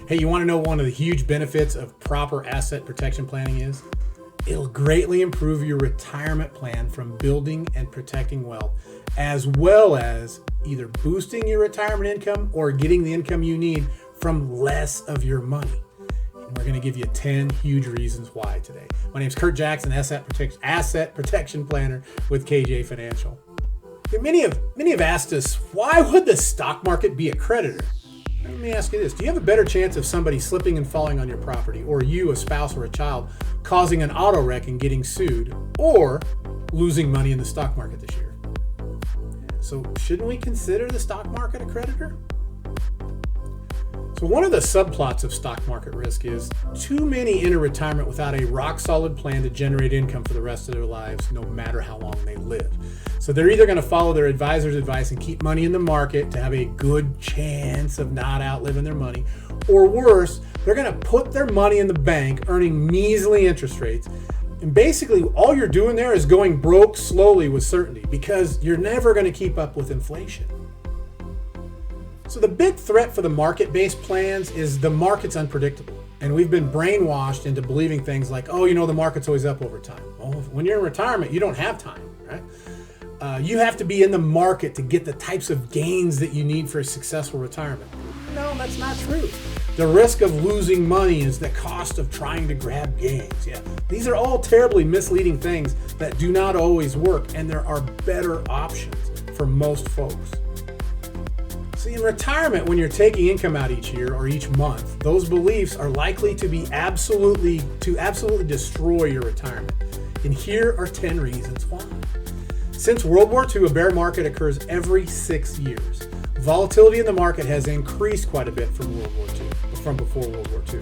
Hey, you want to know one of the huge benefits of proper asset protection planning is? It'll greatly improve your retirement plan from building and protecting wealth, as well as either boosting your retirement income or getting the income you need from less of your money. And we're going to give you 10 huge reasons why today. My name is Kurt Jackson, asset protection planner with KJ Financial. Many have asked us, why would the stock market be a creditor? Let me ask you this. Do you have a better chance of somebody slipping and falling on your property, or you, a spouse or a child, causing an auto wreck and getting sued, or losing money in the stock market this year? So shouldn't we consider the stock market a creditor? So one of the subplots of stock market risk is too many enter retirement without a rock-solid plan to generate income for the rest of their lives, no matter how long they live. So they're either going to follow their advisor's advice and keep money in the market to have a good chance of not outliving their money, or worse, they're going to put their money in the bank, earning measly interest rates. And basically, all you're doing there is going broke slowly with certainty, because you're never going to keep up with inflation. So the big threat for the market-based plans is the market's unpredictable. And we've been brainwashed into believing things like, the market's always up over time. Well, when you're in retirement, you don't have time, right? You have to be in the market to get the types of gains that you need for a successful retirement. No, that's not true. The risk of losing money is the cost of trying to grab gains. Yeah, these are all terribly misleading things that do not always work, and there are better options for most folks. See, in retirement, when you're taking income out each year or each month, those beliefs are likely to absolutely destroy your retirement. And here are 10 reasons why. Since World War II, a bear market occurs every 6 years. Volatility in the market has increased quite a bit from before World War II.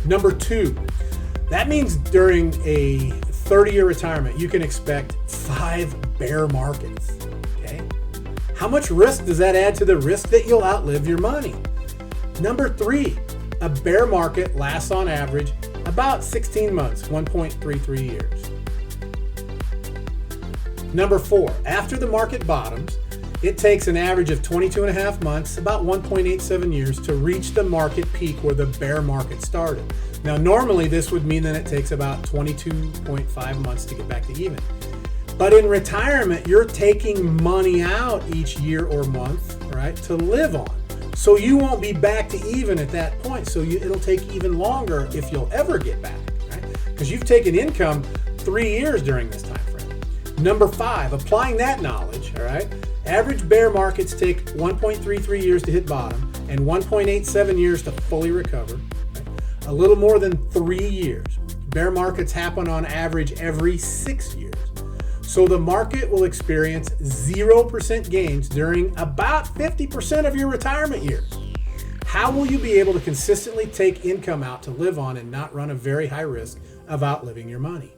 Number 2, that means during a 30-year retirement, you can expect 5 bear markets. Okay? How much risk does that add to the risk that you'll outlive your money? Number 3, a bear market lasts on average about 16 months, 1.33 years. Number 4, after the market bottoms, it takes an average of 22 and a half months, about 1.87 years, to reach the market peak where the bear market started. Now, normally this would mean that it takes about 22.5 months to get back to even. But in retirement, you're taking money out each year or month, right, to live on. So you won't be back to even at that point. So it'll take even longer if you'll ever get back, right? Because you've taken income 3 years during this time frame. Number 5, applying that knowledge, all right, average bear markets take 1.33 years to hit bottom and 1.87 years to fully recover, right? A little more than 3 years. Bear markets happen on average every 6 years. So the market will experience 0% gains during about 50% of your retirement years. How will you be able to consistently take income out to live on and not run a very high risk of outliving your money?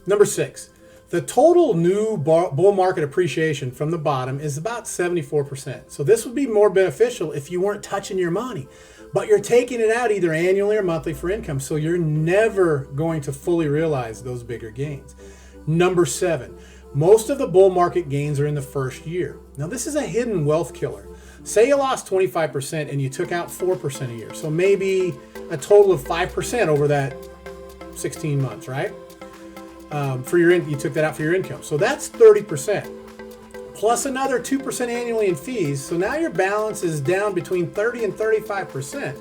Number 6, the total new bull market appreciation from the bottom is about 74%. So this would be more beneficial if you weren't touching your money, but you're taking it out either annually or monthly for income. So you're never going to fully realize those bigger gains. Number 7, most of the bull market gains are in the first year. Now, this is a hidden wealth killer. Say you lost 25% and you took out 4% a year. So maybe a total of 5% over that 16 months, right? You took that out for your income. So that's 30%. Plus another 2% annually in fees. So now your balance is down between 30 and 35%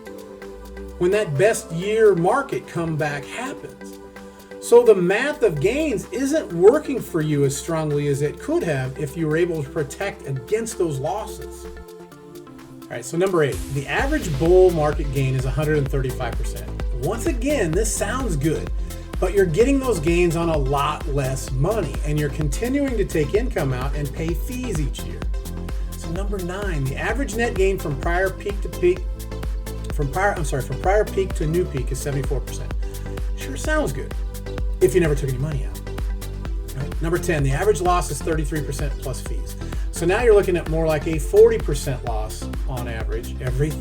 when that best year market comeback happens. So the math of gains isn't working for you as strongly as it could have if you were able to protect against those losses. All right, so number 8, the average bull market gain is 135%. Once again, this sounds good, but you're getting those gains on a lot less money, and you're continuing to take income out and pay fees each year. So number 9, the average net gain from prior peak to new peak is 74%. Sure sounds good if you never took any money out. Right? Number 10, the average loss is 33% plus fees. So now you're looking at more like a 40% loss on average every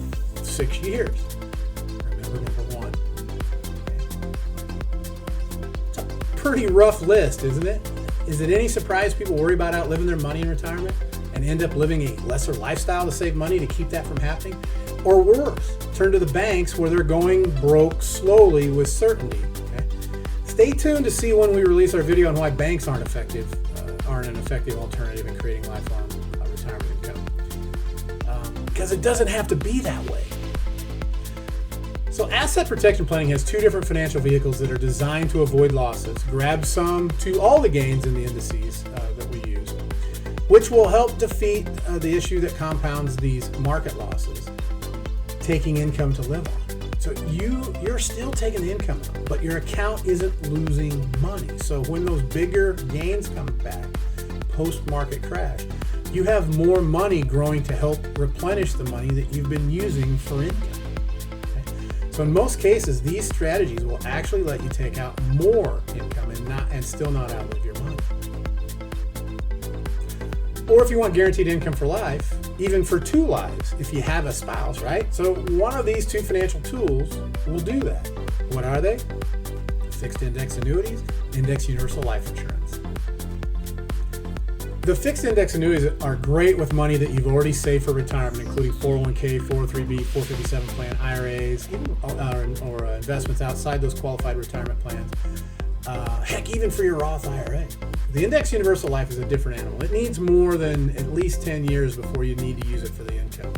6 years. Remember number 1. It's a pretty rough list, isn't it? Is it any surprise people worry about outliving their money in retirement and end up living a lesser lifestyle to save money to keep that from happening? Or worse, turn to the banks where they're going broke slowly with certainty. Okay? Stay tuned to see when we release our video on why banks aren't an effective alternative in creating lifelong retirement income. Because it doesn't have to be that way. So asset protection planning has two different financial vehicles that are designed to avoid losses, grab some to all the gains in the indices that we use, which will help defeat the issue that compounds these market losses, taking income to live on. So you're still taking the income out, but your account isn't losing money. So when those bigger gains come back, post-market crash, you have more money growing to help replenish the money that you've been using for income. So in most cases, these strategies will actually let you take out more income and still not outlive your money. Or if you want guaranteed income for life, even for 2 lives, if you have a spouse, right? So one of these 2 financial tools will do that. What are they? Fixed index annuities, index universal life insurance. The fixed index annuities are great with money that you've already saved for retirement, including 401k, 403b, 457 plan, IRAs, or investments outside those qualified retirement plans. Heck, even for your Roth IRA. The index universal life is a different animal. It needs more than at least 10 years before you need to use it for the income.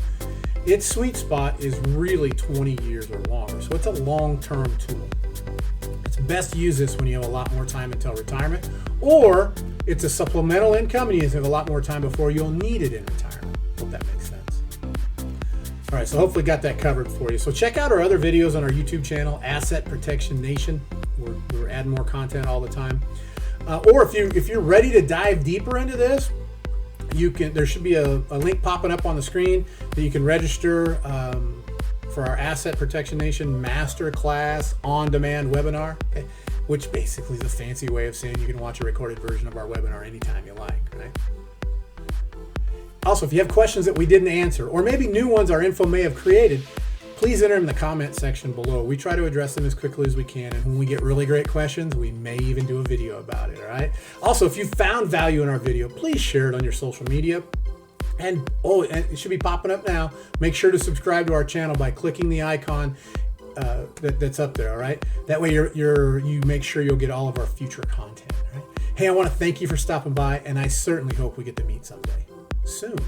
Its sweet spot is really 20 years or longer, so it's a long-term tool. It's best to use this when you have a lot more time until retirement, or it's a supplemental income and you have a lot more time before you'll need it in retirement. Hope that makes sense. All right, so hopefully got that covered for you. So check out our other videos on our YouTube channel, Asset Protection Nation. We're adding more content all the time. Or if you're ready to dive deeper into this, there should be a link popping up on the screen that you can register for our Asset Protection Nation Masterclass on-demand webinar, okay? Which basically is a fancy way of saying you can watch a recorded version of our webinar anytime you like, right? Also, if you have questions that we didn't answer, or maybe new ones our info may have created, please enter them in the comment section below. We try to address them as quickly as we can, and when we get really great questions, we may even do a video about it, all right? Also, if you found value in our video, please share it on your social media. And it should be popping up now. Make sure to subscribe to our channel by clicking the icon that's up there, all right? That way you make sure you'll get all of our future content, all right? Hey, I want to thank you for stopping by, and I certainly hope we get to meet someday soon.